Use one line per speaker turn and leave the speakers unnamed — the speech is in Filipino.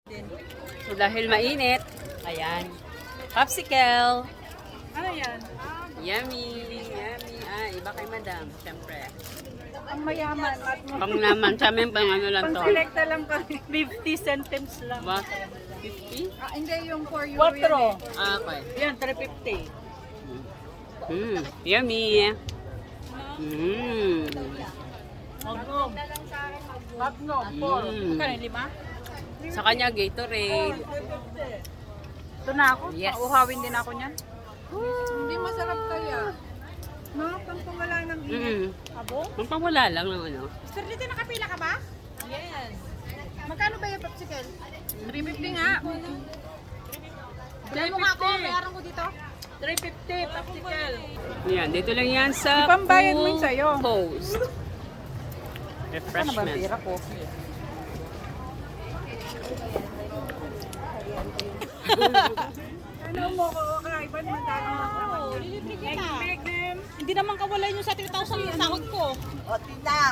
So dahil mainit, ayan. Popsicle.
Ano yan?
Yummy, yummy. Ay, iba kay madam, syempre.
Ang mayaman at
Pang naman, sa amin pang ano lang to.
pang-selecta lang kami. 50 centimes lang.
What? 50?
Hindi yung for you.
4.
Ah, okay.
Yan, 350.
Yummy.
Magnum. Magnum, 4.
Mm.
Magkano, 5?
Sa kanya, Gatorade.
Ito na ako.
Yes.
Uuhawin din ako niyan. Hindi masarap kaya. No, pang wala ng
Abo?
Ang pangwala lang ng ano.
Sir, dito nakapila ka ba? Yes. Magkano ba yung popsicle? 350 nga. Dahil mo nga ako, bayaran ko dito.
350, popsicle.
Yan, dito lang yan sa
Ipambayad mo yun
Pool
sa'yo.
Post.
Ano ba
Refreshment.
pira ko? Ano mo ko, Ivan, magkano ako?
Hindi naman kawalan yung sa 3,000 yung sahod ko.
O, tita,